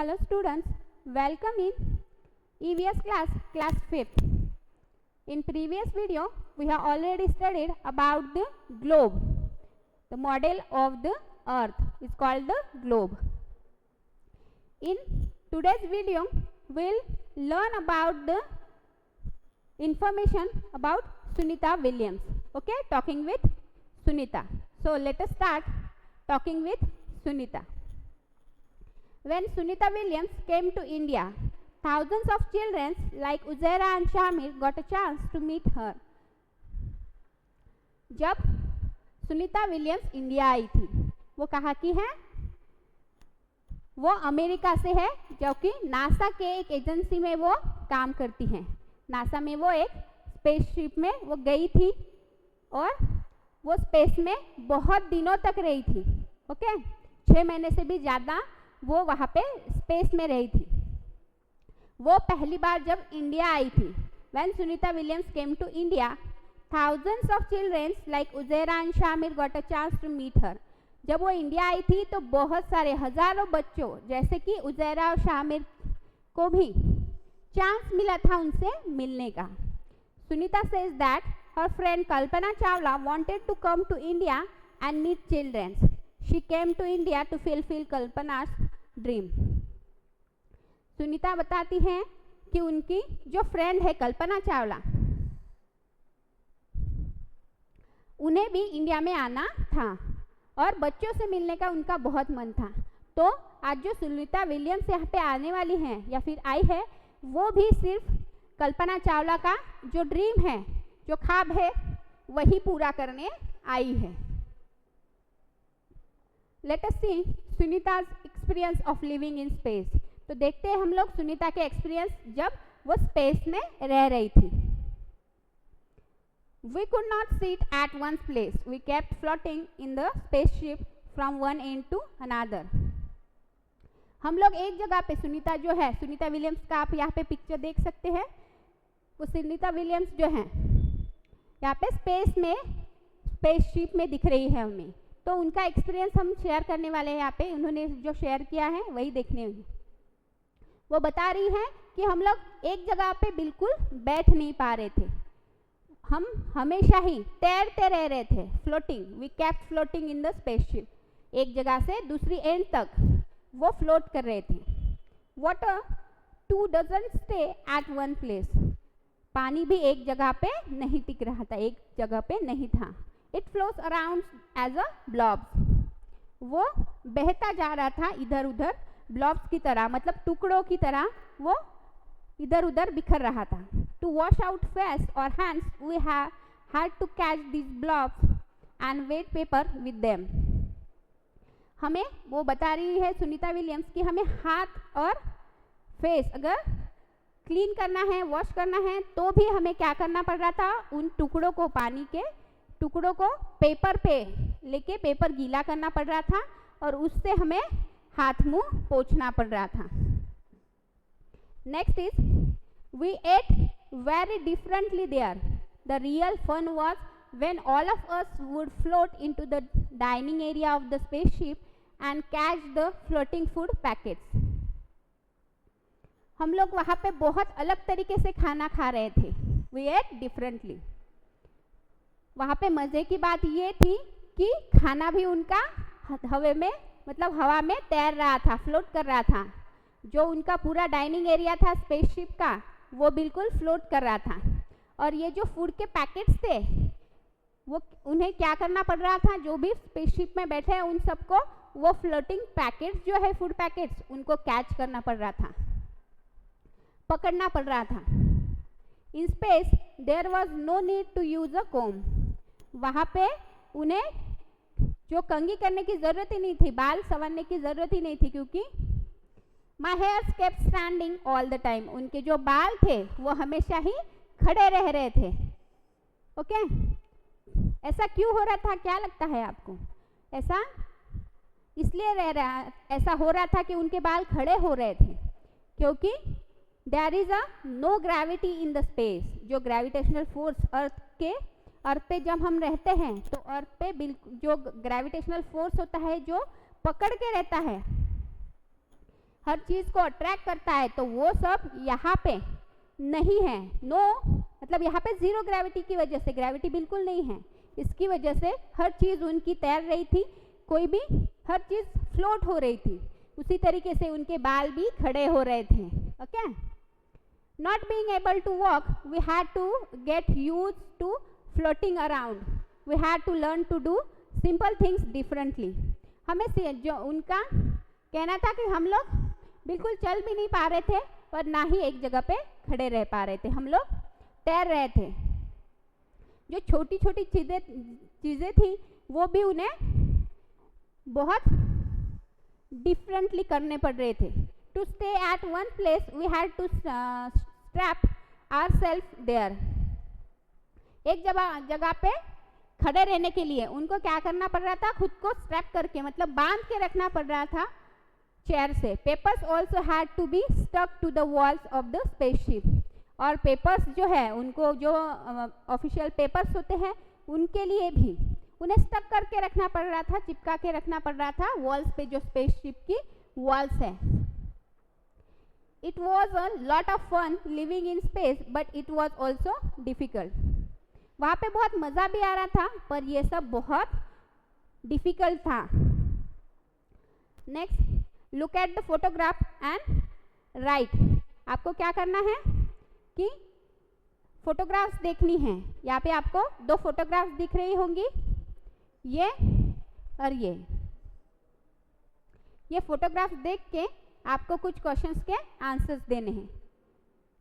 Hello students, welcome in EVS class 5th. In previous video, we have already studied about the globe. The model of the earth is called the globe. In today's video, we'll learn about the information about Sunita Williams. Okay, talking with Sunita. So let us start talking with Sunita. When Sunita Williams came to India, thousands of children like Uzaira and Shamir got a chance to meet her. जब Sunita Williams India I थी, वो कहाँ की है? वो America से है, जो कि नासा के एक एजेंसी में वो काम करती हैं. नासा में वो एक स्पेसशिप में वो गई थी और वो स्पेस में बहुत दिनों तक रही थी. ओके, 6 महीने से भी ज़्यादा वो वहाँ पे स्पेस में रही थी. वो पहली बार जब इंडिया आई थी, when Sunita Williams came to India, thousands of children like Uzaira and Shamir got a chance to meet her. जब वो इंडिया आई थी तो बहुत सारे हजारों बच्चों जैसे कि उजैरा और शामिर को भी चांस मिला था उनसे मिलने का. Sunita says that her friend Kalpana Chawla wanted to come to India and meet children. She came to India to fulfill Kalpana's dream. Sunita बताती हैं कि उनकी जो फ्रेंड है कल्पना चावला, उन्हें भी इंडिया में आना था और बच्चों से मिलने का उनका बहुत मन था. तो आज जो सुनीता विलियम्स यहाँ पे आने वाली हैं या फिर आई है, वो भी सिर्फ कल्पना चावला का जो ड्रीम है, जो ख्वाब है, वही पूरा करने आई है. Let us see Sunita's experience of living in space. तो देखते हैं हम लोग सुनीता के एक्सपीरियंस जब वो स्पेस में रह रही थी. We could not sit at one place. We kept floating in the spaceship from one end to another. हम लोग एक जगह पे, सुनीता जो है, सुनीता विलियम्स का आप यहाँ पे पिक्चर देख सकते हैं. वो सुनीता विलियम्स जो है यहाँ पे स्पेस में, स्पेसशिप में दिख रही है हमें. तो उनका एक्सपीरियंस हम शेयर करने वाले हैं यहाँ पे. उन्होंने जो शेयर किया है वही देखने में. वो बता रही हैं कि हम लोग एक जगह पे बिल्कुल बैठ नहीं पा रहे थे, हम हमेशा ही तैरते रह रहे थे. Floating, we kept floating in the spaceship. एक जगह से दूसरी एंड तक वो फ्लोट कर रहे थे. Water too doesn't stay at one place. पानी भी एक जगह पे नहीं टिक रहा था, एक जगह पे नहीं था. It flows around as a blobs. वो बहता जा रहा था इधर उधर, ब्लॉब्स की तरह, मतलब टुकड़ों की तरह वो इधर उधर बिखर रहा था. टू वॉश आउट फेस और hands we had to catch this blobs and wet paper with them. हमें वो बता रही है सुनीता विलियम्स कि हमें हाथ और फेस अगर क्लीन करना है, वॉश करना है, तो भी हमें क्या करना पड़ रहा था, उन टुकड़ों को, पानी के टुकड़ों को पेपर पे लेके पेपर गीला करना पड़ रहा था और उससे हमें हाथ मुंह पोंछना पड़ रहा था. Next is we ate very differently there. The real fun was when all of us would float into the dining area of the spaceship and catch the floating food packets. हम लोग वहाँ पे बहुत अलग तरीके से खाना खा रहे थे. We ate differently. वहाँ पे मज़े की बात ये थी कि खाना भी उनका हवा में, मतलब हवा में तैर रहा था, फ्लोट कर रहा था. जो उनका पूरा डाइनिंग एरिया था स्पेसशिप का, वो बिल्कुल फ्लोट कर रहा था. और ये जो फूड के पैकेट्स थे, वो उन्हें क्या करना पड़ रहा था, जो भी स्पेसशिप में बैठे हैं उन सबको वो फ्लोटिंग पैकेट्स जो है, फूड पैकेट्स, उनको कैच करना पड़ रहा था, पकड़ना पड़ रहा था. In space there was no need to use a comb. वहाँ पे उन्हें जो कंघी करने की ज़रूरत ही नहीं थी, बाल संवारने की ज़रूरत ही नहीं थी, क्योंकि माई hairs kept standing all the time. उनके जो बाल थे वो हमेशा ही खड़े रह रहे थे. ओके, ऐसा क्यों हो रहा था, क्या लगता है आपको? ऐसा इसलिए ऐसा हो रहा था कि उनके बाल खड़े हो रहे थे क्योंकि there is a no gravity in the space. जो ग्रेविटेशनल फोर्स अर्थ पे जब हम रहते हैं तो अर्थ पे बिल्कुल जो ग्रेविटेशनल फोर्स होता है जो पकड़ के रहता है, हर चीज़ को अट्रैक्ट करता है, तो वो सब यहाँ पे नहीं है। नो मतलब यहाँ पे जीरो ग्रेविटी की वजह से, ग्रेविटी बिल्कुल नहीं है, इसकी वजह से हर चीज़ उनकी तैर रही थी, कोई भी हर चीज़ फ्लोट हो रही थी। उसी तरीके से उनके बाल भी खड़े हो रहे थे। Okay, not being able to walk, we had to get use to floating around, we had to learn to do simple things differently. हमें जो उनका कहना था कि हम लोग बिल्कुल चल भी नहीं पा रहे थे और ना ही एक जगह पे खड़े रह पा रहे थे, हम लोग तैर रहे थे। जो छोटी छोटी चीज़ें थी वो भी उन्हें बहुत डिफरेंटली करने पड़ रहे थे। To stay at one place we had to strap ourself there. एक जगह पे खड़े रहने के लिए उनको क्या करना पड़ रहा था, खुद को स्ट्रैप करके मतलब बांध के रखना पड़ रहा था चेयर से। Papers also had to be stuck to the walls of the spaceship. और पेपर्स जो है उनको, जो ऑफिशियल पेपर्स होते हैं उनके लिए भी उन्हें स्टक करके रखना पड़ रहा था, चिपका के रखना पड़ रहा था वॉल्स पे, जो स्पेसशिप की वॉल्स है। It was a lot of fun living in space but it was also difficult. वहाँ पे बहुत मज़ा भी आ रहा था पर ये सब बहुत डिफिकल्ट था। Next, look at the photograph and right. आपको क्या करना है कि फोटोग्राफ्स देखनी है। यहाँ पे आपको दो फोटोग्राफ्स दिख रही होंगी, ये और ये फोटोग्राफ्स देख के आपको कुछ क्वेश्चंस के आंसर्स देने हैं।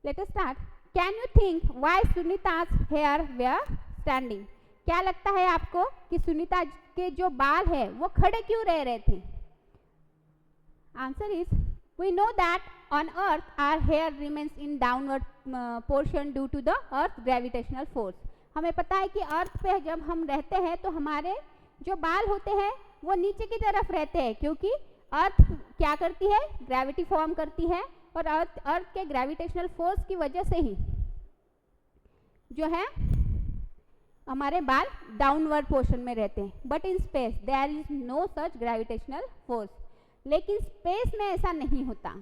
Let us start. Can you think why Sunita's hair were standing? क्या लगता है आपको कि सुनीता के जो बाल है वो खड़े क्यों रह रहे थे? Answer is, we know that on earth our hair remains in downward portion due to the earth gravitational force. हमें पता है कि अर्थ पे जब हम रहते हैं तो हमारे जो बाल होते हैं वो नीचे की तरफ रहते हैं, क्योंकि अर्थ क्या करती है, ग्रेविटी फॉर्म करती है और अर्थ के ग्रेविटेशनल फोर्स की वजह से ही जो है हमारे बाल डाउनवर्ड पोर्शन में रहते हैं। But in space there is no such gravitational force. लेकिन स्पेस में ऐसा नहीं होता,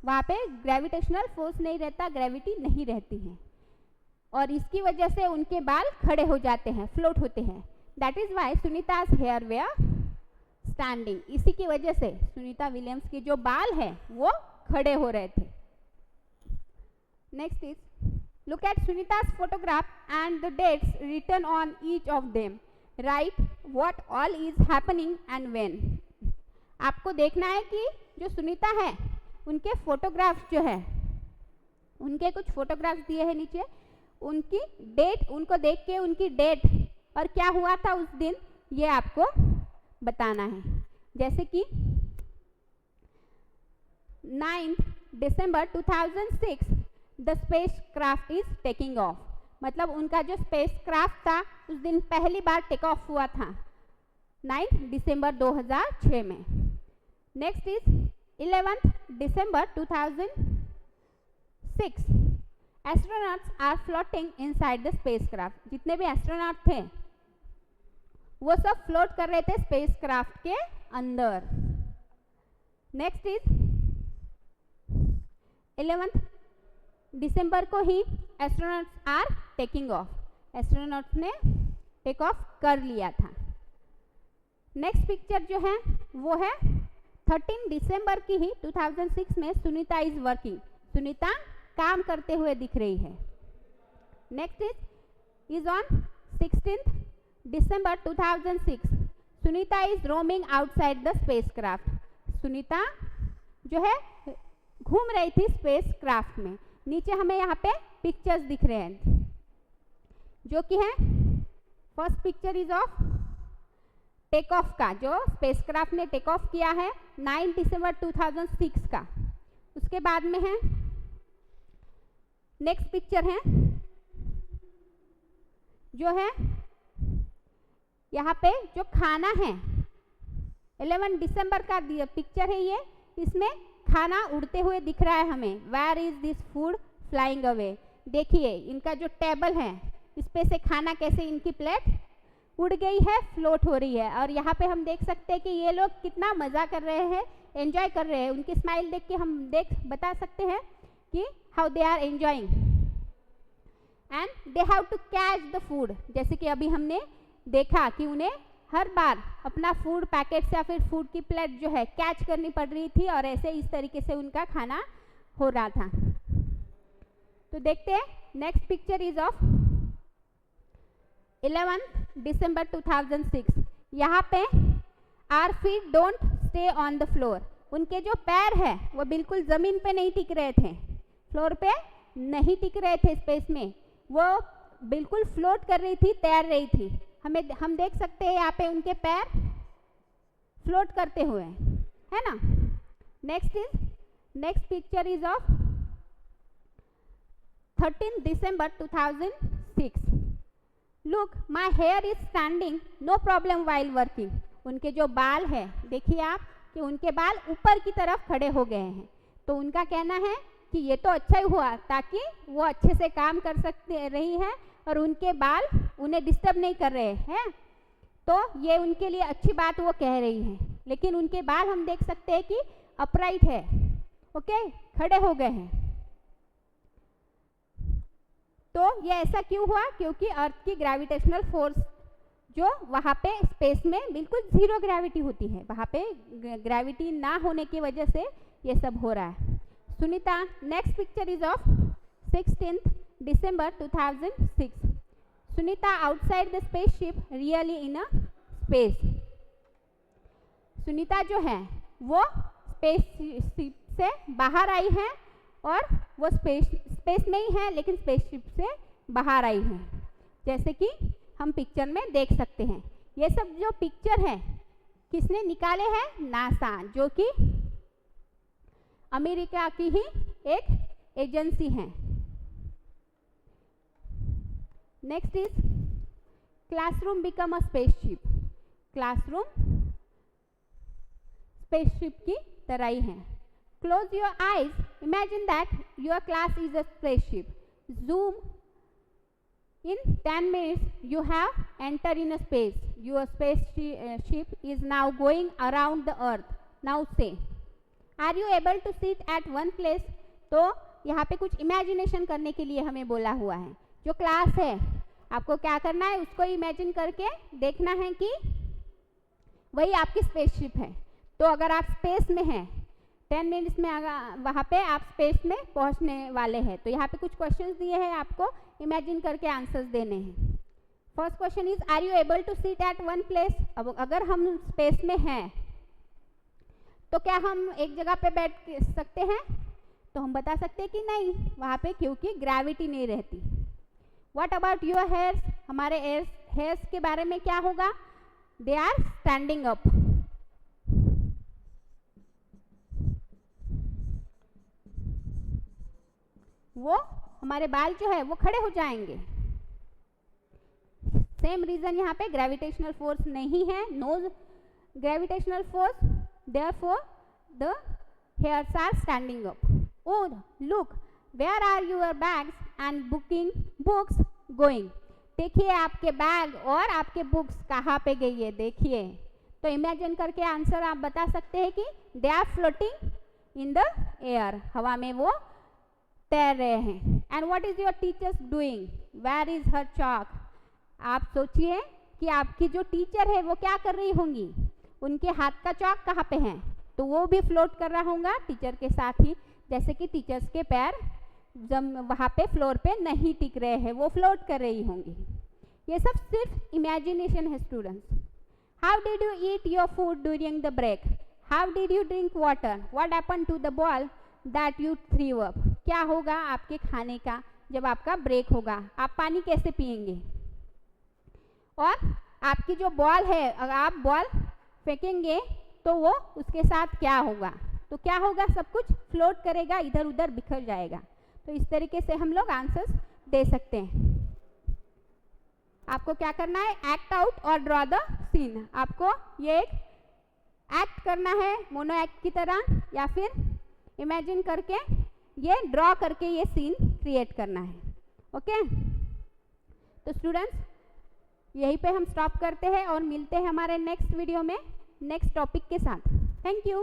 वहाँ पे ग्रेविटेशनल फोर्स नहीं रहता, ग्रेविटी नहीं रहती है और इसकी वजह से उनके बाल खड़े हो जाते हैं, फ्लोट होते हैं। That is why Sunita's hair were standing. इसी की वजह से सुनीता विलियम्स के जो बाल है वो खड़े हो रहे थे। Next is, look at Sunita's photograph and the dates written on each of them. Right what all is happening and when. आपको देखना है कि जो सुनीता है उनके फोटोग्राफ्स जो है, उनके कुछ फोटोग्राफ्स दिए हैं नीचे, उनकी डेट, उनको देख के उनकी डेट और क्या हुआ था उस दिन ये आपको बताना है। जैसे कि 9 दिसंबर 2006 the space craft is taking of. मतलब उनका जो स्पेस क्राफ्ट था उस दिन पहली बार टेक ऑफ हुआ था 9 दिसंबर 2006 में। Next is 11 December 2006 astronauts are floating inside the spacecraft. जितने भी एस्ट्रोनॉट थे वो सब फ्लोट कर रहे थे स्पेसक्राफ्ट के अंदर। नेक्स्ट इज 11 दिसंबर को ही astronauts are taking off. Astronauts ने टेक ऑफ कर लिया था। नेक्स्ट पिक्चर जो है वो है 13 दिसंबर की ही 2006 में सुनीता इज वर्किंग। सुनीता काम करते हुए दिख रही है। Next is on 16 December 2006 Sunita is roaming outside the spacecraft. Sunita जो है घूम रही थी स्पेसक्राफ्ट में। नीचे हमें यहाँ पे पिक्चर्स दिख रहे हैं जो कि है, first picture is of take off का, जो स्पेसक्राफ्ट ने टेक ऑफ किया है 9 दिसंबर 2006 का। उसके बाद में है नेक्स्ट पिक्चर है जो है यहाँ पे जो खाना है 11 दिसंबर का पिक्चर है ये। इसमें खाना उड़ते हुए दिख रहा है हमें। Where is this food flying away. देखिए इनका जो टेबल है इस पे से खाना कैसे, इनकी प्लेट उड़ गई है, फ्लोट हो रही है। और यहाँ पे हम देख सकते हैं कि ये लोग कितना मज़ा कर रहे हैं एंजॉय कर रहे हैं, उनकी स्माइल देख के हम बता सकते हैं कि how they are enjoying. And they have to catch the food, जैसे कि अभी हमने देखा कि उन्हें हर बार अपना फूड पैकेट या फिर फूड की प्लेट जो है कैच करनी पड़ रही थी और ऐसे इस तरीके से उनका खाना हो रहा था। तो देखते हैं next picture is of 11 December 2006। यहाँ पे our feet don't stay on the floor, उनके जो पैर है वो बिल्कुल ज़मीन पे नहीं टिक रहे थे, फ्लोर पे नहीं टिक रहे थे स्पेस में, वो बिल्कुल फ्लोट कर रही थी, तैर रही थी। हम देख सकते हैं यहाँ पे उनके पैर फ्लोट करते हुए, है ना। Next picture is of 13 December 2006। Look my hair is standing no problem while working, उनके जो बाल है देखिए आप कि उनके बाल ऊपर की तरफ खड़े हो गए हैं। तो उनका कहना है कि ये तो अच्छा ही हुआ ताकि वो अच्छे से काम कर सकते रही है और उनके बाल उन्हें डिस्टर्ब नहीं कर रहे हैं, तो ये उनके लिए अच्छी बात वो कह रही है। लेकिन उनके बाल हम देख सकते हैं कि अपराइट है, ओके, खड़े हो गए हैं। तो ये ऐसा क्यों हुआ? क्योंकि अर्थ की ग्रेविटेशनल फोर्स जो वहाँ पे स्पेस में बिल्कुल जीरो ग्रेविटी होती है, वहाँ पे ग्रेविटी ना होने की वजह से ये सब हो रहा है। Sunita, next picture is of 16 December 2006। Sunita outside the spaceship really in a space. Sunita जो है वो स्पेसशिप से बाहर आई है और वो स्पेस में ही है लेकिन स्पेसशिप से बाहर आई है, जैसे कि हम पिक्चर में देख सकते हैं। ये सब जो पिक्चर है किसने निकाले हैं? नासा, जो कि अमेरिका की ही एक एजेंसी है। Next is classroom become a spaceship. Classroom spaceship की तरह ही है। Close your eyes, imagine that your class is a spaceship. Zoom in 10 minutes you have entered in a space. Your spaceship is now going around the earth. Now say, are you able to sit at one place? तो यहाँ पे कुछ imagination करने के लिए हमें बोला हुआ है। जो क्लास है आपको क्या करना है, उसको इमेजिन करके देखना है कि वही आपकी स्पेसशिप है। तो अगर आप स्पेस में हैं 10 मिनट्स में वहाँ पे आप स्पेस में पहुँचने वाले हैं। तो यहाँ पे कुछ क्वेश्चंस दिए हैं, आपको इमेजिन करके आंसर्स देने हैं। First question is, are you able to sit at one place? अब अगर हम स्पेस में हैं तो क्या हम एक जगह पे बैठ सकते हैं? तो हम बता सकते हैं कि नहीं वहाँ पे, क्योंकि ग्रेविटी नहीं रहती। What about your hairs? हमारे हेयर्स के बारे में क्या होगा? They are standing up. वो हमारे बाल जो है वो खड़े हो जाएंगे। सेम रीजन यहाँ पे ग्रेविटेशनल फोर्स नहीं है, no gravitational force, therefore the hairs are standing up. Oh look, where are your bags and books going? देखिए आपके बैग और आपके बुक्स कहाँ पे गई है, देखिए। तो इमेजिन करके आंसर आप बता सकते हैं कि they are floating in the air, हवा में वो तैर रहे हैं। And what is your teachers doing? Where is her chalk? आप सोचिए कि आपकी जो टीचर है वो क्या कर रही होंगी, उनके हाथ का चॉक कहाँ पे है? तो वो भी फ्लोट कर रहा होगा टीचर के साथ ही, जैसे कि टीचर्स के पैर जब वहाँ पे फ्लोर पे नहीं टिक रहे हैं, वो फ्लोट कर रही होंगी। ये सब सिर्फ इमेजिनेशन है students. How did you eat your food during the break? How did you drink water? What happened to the ball that you threw up? क्या होगा आपके खाने का जब आपका ब्रेक होगा? आप पानी कैसे पिएंगे? और आपकी जो बॉल है, अगर आप बॉल फेंकेंगे तो वो उसके साथ क्या होगा? तो क्या होगा? सब कुछ फ्लोट करेगा, इधर उधर बिखर जाएगा। तो इस तरीके से हम लोग आंसर्स दे सकते हैं। आपको क्या करना है? एक्ट आउट और ड्रॉ द सीन। आपको ये एक एक्ट करना है मोनो एक्ट की तरह, या फिर इमेजिन करके ये ड्रॉ करके ये सीन क्रिएट करना है। ओके, तो स्टूडेंट्स यहीं पे हम स्टॉप करते हैं और मिलते हैं हमारे नेक्स्ट वीडियो में नेक्स्ट टॉपिक के साथ। Thank you.